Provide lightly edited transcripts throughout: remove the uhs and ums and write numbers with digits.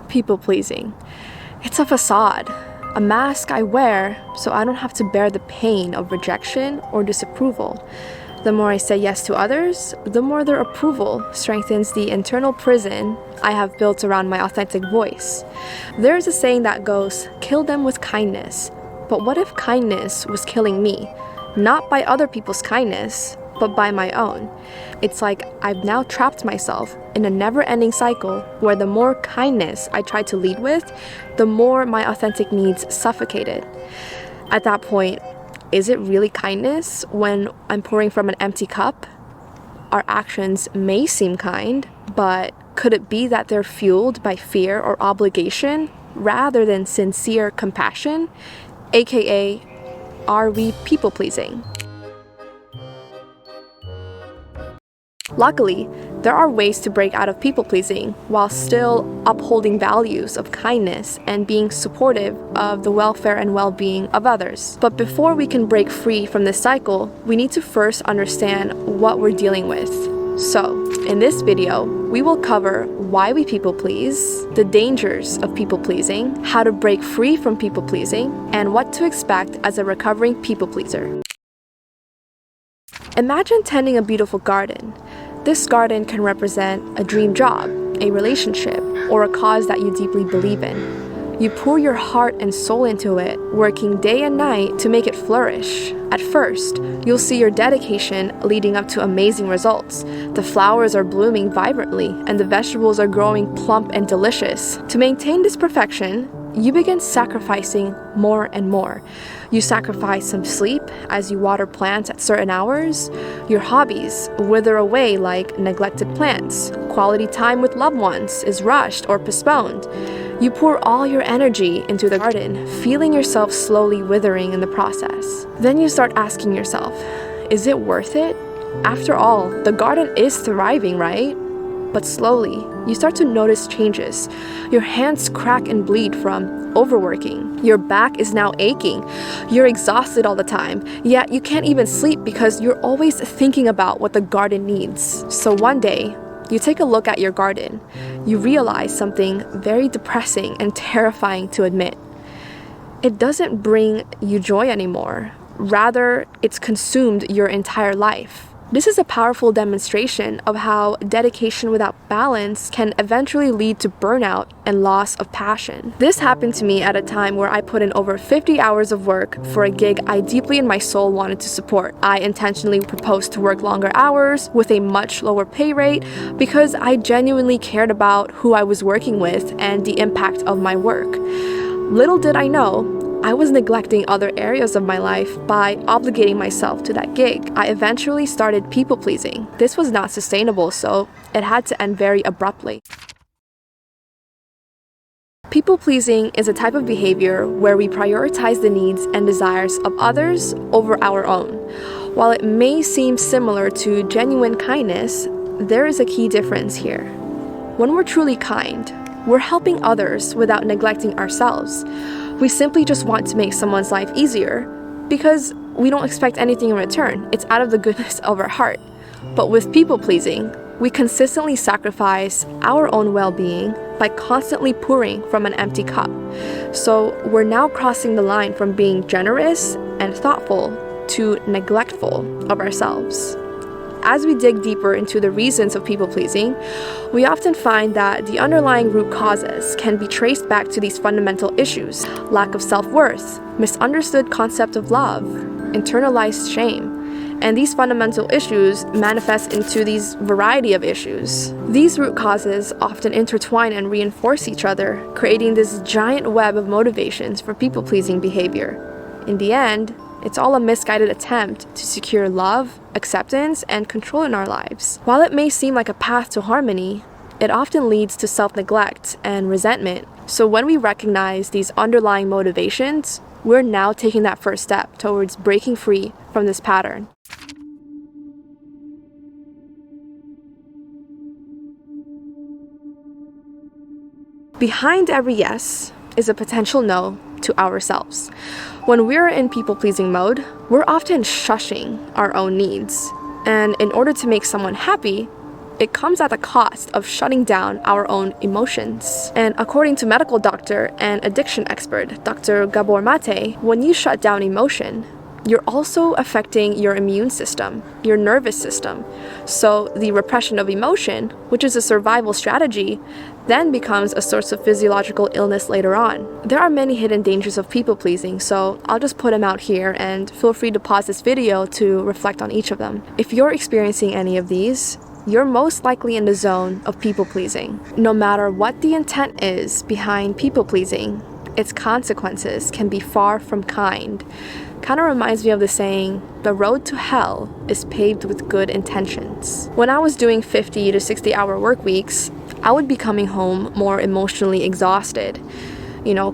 people-pleasing. It's a facade, a mask I wear so I don't have to bear the pain of rejection or disapproval. The more I say yes to others, the more their approval strengthens the internal prison I have built around my authentic voice. There's a saying that goes, kill them with kindness. But what if kindness was killing me? Not by other people's kindness, but by my own. It's like I've now trapped myself in a never-ending cycle where the more kindness I try to lead with, the more my authentic needs suffocated. At that point, is it really kindness when I'm pouring from an empty cup? Our actions may seem kind, but could it be that they're fueled by fear or obligation rather than sincere compassion? AKA, are we people-pleasing? Luckily, there are ways to break out of people-pleasing while still upholding values of kindness and being supportive of the welfare and well-being of others. But before we can break free from this cycle, we need to first understand what we're dealing with. So, in this video, we will cover why we people-please, the dangers of people-pleasing, how to break free from people-pleasing, and what to expect as a recovering people-pleaser. Imagine tending a beautiful garden. This garden can represent a dream job, a relationship, or a cause that you deeply believe in. You pour your heart and soul into it, working day and night to make it flourish. At first, you'll see your dedication leading up to amazing results. The flowers are blooming vibrantly, and the vegetables are growing plump and delicious. To maintain this perfection, you begin sacrificing more and more. You sacrifice some sleep as you water plants at certain hours. Your hobbies wither away like neglected plants. Quality time with loved ones is rushed or postponed. You pour all your energy into the garden, feeling yourself slowly withering in the process. Then you start asking yourself, is it worth it? After all, the garden is thriving, right? But slowly, you start to notice changes. Your hands crack and bleed from overworking. Your back is now aching. You're exhausted all the time, yet you can't even sleep because you're always thinking about what the garden needs. So one day, you take a look at your garden. You realize something very depressing and terrifying to admit. It doesn't bring you joy anymore. Rather, it's consumed your entire life. This is a powerful demonstration of how dedication without balance can eventually lead to burnout and loss of passion. This happened to me at a time where I put in over 50 hours of work for a gig I deeply in my soul wanted to support. I intentionally proposed to work longer hours with a much lower pay rate because I genuinely cared about who I was working with and the impact of my work. Little did I know, I was neglecting other areas of my life by obligating myself to that gig. I eventually started people-pleasing. This was not sustainable, so it had to end very abruptly. People-pleasing is a type of behavior where we prioritize the needs and desires of others over our own. While it may seem similar to genuine kindness, there is a key difference here. When we're truly kind, we're helping others without neglecting ourselves. We simply just want to make someone's life easier because we don't expect anything in return. It's out of the goodness of our heart. But with people-pleasing, we consistently sacrifice our own well-being by constantly pouring from an empty cup. So we're now crossing the line from being generous and thoughtful to neglectful of ourselves. As we dig deeper into the reasons of people-pleasing, we often find that the underlying root causes can be traced back to these fundamental issues: lack of self-worth, misunderstood concept of love, internalized shame. And these fundamental issues manifest into these variety of issues. These root causes often intertwine and reinforce each other, creating this giant web of motivations for people-pleasing behavior. In the end, it's all a misguided attempt to secure love, acceptance, and control in our lives. While it may seem like a path to harmony, it often leads to self-neglect and resentment. So when we recognize these underlying motivations, we're now taking that first step towards breaking free from this pattern. Behind every yes is a potential no to ourselves. When we're in people-pleasing mode, we're often shushing our own needs. And in order to make someone happy, it comes at the cost of shutting down our own emotions. And according to medical doctor and addiction expert Dr. Gabor Mate, when you shut down emotion, you're also affecting your immune system, your nervous system. So the repression of emotion, which is a survival strategy, then becomes a source of physiological illness later on. There are many hidden dangers of people-pleasing, so I'll just put them out here and feel free to pause this video to reflect on each of them. If you're experiencing any of these, you're most likely in the zone of people-pleasing. No matter what the intent is behind people-pleasing, its consequences can be far from kind. Kind of reminds me of the saying, the road to hell is paved with good intentions. When I was doing 50 to 60 hour work weeks, I would be coming home more emotionally exhausted.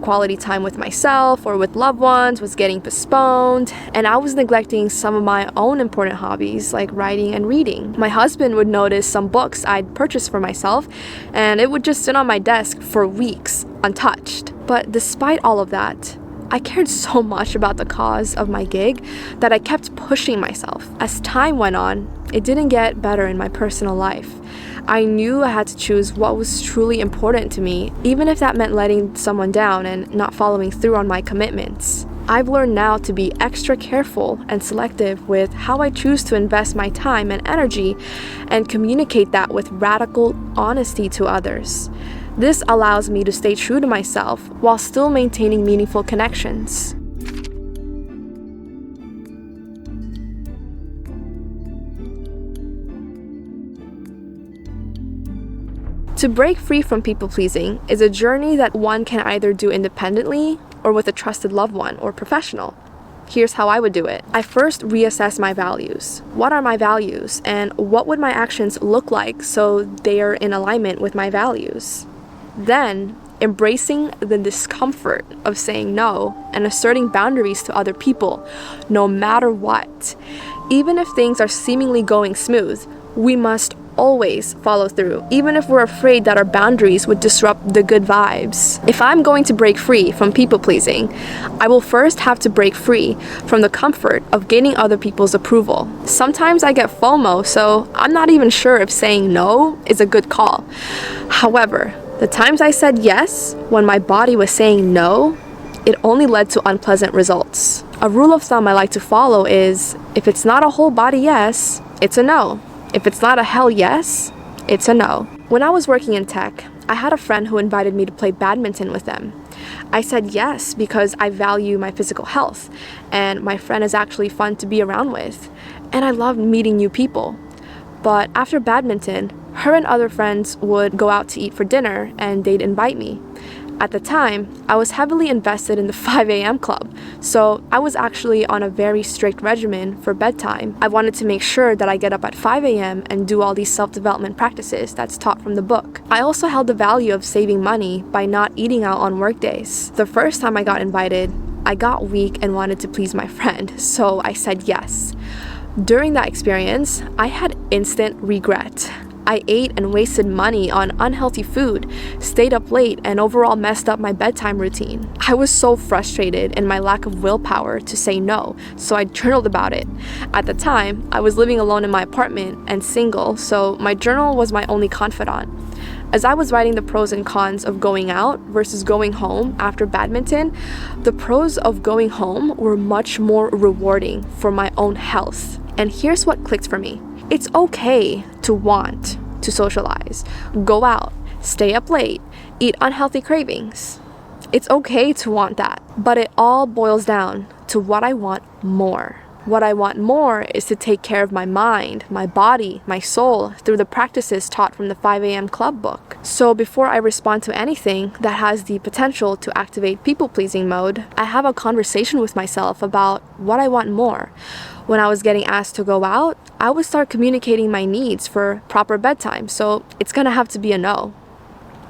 Quality time with myself or with loved ones was getting postponed, and I was neglecting some of my own important hobbies like writing and reading. My husband would notice some books I'd purchased for myself, and it would just sit on my desk for weeks untouched. But despite all of that, I cared so much about the cause of my gig that I kept pushing myself. As time went on, it didn't get better in my personal life. I knew I had to choose what was truly important to me, even if that meant letting someone down and not following through on my commitments. I've learned now to be extra careful and selective with how I choose to invest my time and energy and communicate that with radical honesty to others. This allows me to stay true to myself while still maintaining meaningful connections. To break free from people-pleasing is a journey that one can either do independently or with a trusted loved one or professional. Here's how I would do it. I first reassess my values. What are my values, and what would my actions look like so they are in alignment with my values? Then, embracing the discomfort of saying no and asserting boundaries to other people, no matter what. Even if things are seemingly going smooth, we must always follow through, even if we're afraid that our boundaries would disrupt the good vibes. If I'm going to break free from people-pleasing, I will first have to break free from the comfort of gaining other people's approval. Sometimes I get FOMO, so I'm not even sure if saying no is a good call. However, the times I said yes when my body was saying no, it only led to unpleasant results. A rule of thumb I like to follow is, if it's not a whole body yes, it's a no. If it's not a hell yes, it's a no. When I was working in tech, I had a friend who invited me to play badminton with them. I said yes because I value my physical health, and my friend is actually fun to be around with, and I love meeting new people. But after badminton, her and other friends would go out to eat for dinner, and they'd invite me. At the time, I was heavily invested in the 5 a.m. club, so I was actually on a very strict regimen for bedtime. I wanted to make sure that I get up at 5 a.m. and do all these self-development practices that's taught from the book. I also held the value of saving money by not eating out on work days. The first time I got invited, I got weak and wanted to please my friend, so I said yes. During that experience, I had instant regret. I ate and wasted money on unhealthy food, stayed up late, and overall messed up my bedtime routine. I was so frustrated in my lack of willpower to say no, so I journaled about it. At the time, I was living alone in my apartment and single, so my journal was my only confidant. As I was writing the pros and cons of going out versus going home after badminton, the pros of going home were much more rewarding for my own health. And here's what clicked for me. It's okay to want to socialize, go out, stay up late, eat unhealthy cravings. It's okay to want that, but it all boils down to what I want more. What I want more is to take care of my mind, my body, my soul through the practices taught from the 5 a.m. club book. So before I respond to anything that has the potential to activate people-pleasing mode, I have a conversation with myself about what I want more. When I was getting asked to go out, I would start communicating my needs for proper bedtime, so it's gonna have to be a no.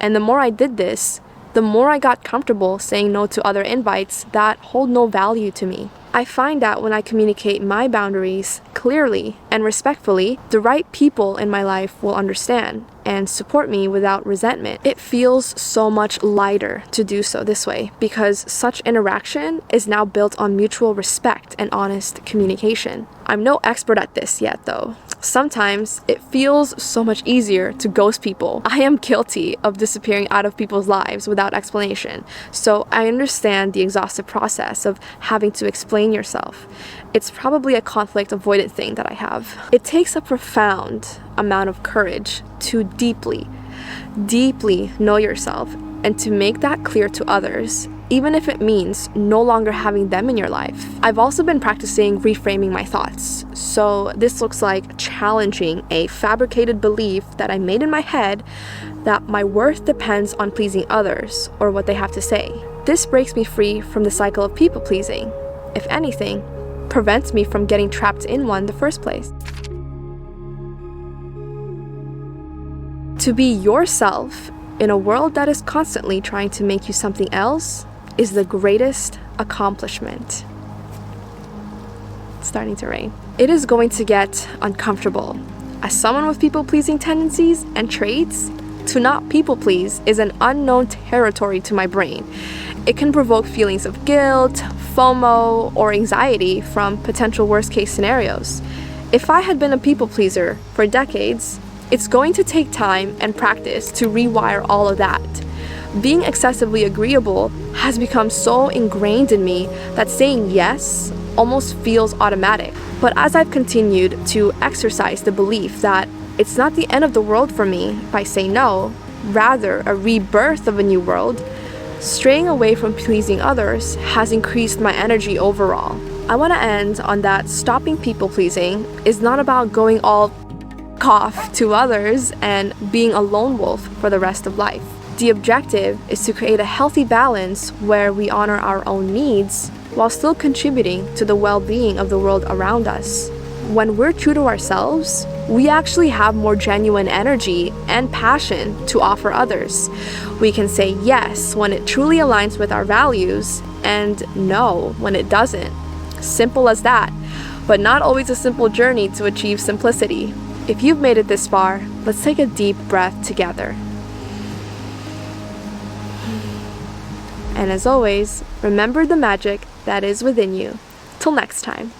And the more I did this, the more I got comfortable saying no to other invites that hold no value to me. I find that when I communicate my boundaries clearly and respectfully, the right people in my life will understand and support me without resentment. It feels so much lighter to do so this way because such interaction is now built on mutual respect and honest communication. I'm no expert at this yet though, Sometimes it feels so much easier to ghost people. I am guilty of disappearing out of people's lives without explanation, so I understand the exhaustive process of having to explain yourself. It's probably a conflict avoidant thing that I have. It takes a profound amount of courage to deeply know yourself and to make that clear to others, even if it means no longer having them in your life. I've also been practicing reframing my thoughts. So this looks like challenging a fabricated belief that I made in my head that my worth depends on pleasing others or what they have to say. This breaks me free from the cycle of people pleasing. If anything, prevents me from getting trapped in one in the first place. To be yourself in a world that is constantly trying to make you something else is the greatest accomplishment. It's starting to rain. It is going to get uncomfortable. As someone with people-pleasing tendencies and traits, to not people-please is an unknown territory to my brain. It can provoke feelings of guilt, FOMO, or anxiety from potential worst-case scenarios. If I had been a people-pleaser for decades, it's going to take time and practice to rewire all of that. Being excessively agreeable has become so ingrained in me that saying yes almost feels automatic. But as I've continued to exercise the belief that it's not the end of the world for me if I say no, rather a rebirth of a new world, straying away from pleasing others has increased my energy overall. I want to end on that stopping people pleasing is not about going all off to others and being a lone wolf for the rest of life. The objective is to create a healthy balance where we honor our own needs while still contributing to the well-being of the world around us. When we're true to ourselves, we actually have more genuine energy and passion to offer others. We can say yes when it truly aligns with our values and no when it doesn't. Simple as that, but not always a simple journey to achieve simplicity. If you've made it this far, let's take a deep breath together. And as always, remember the magic that is within you. Till next time.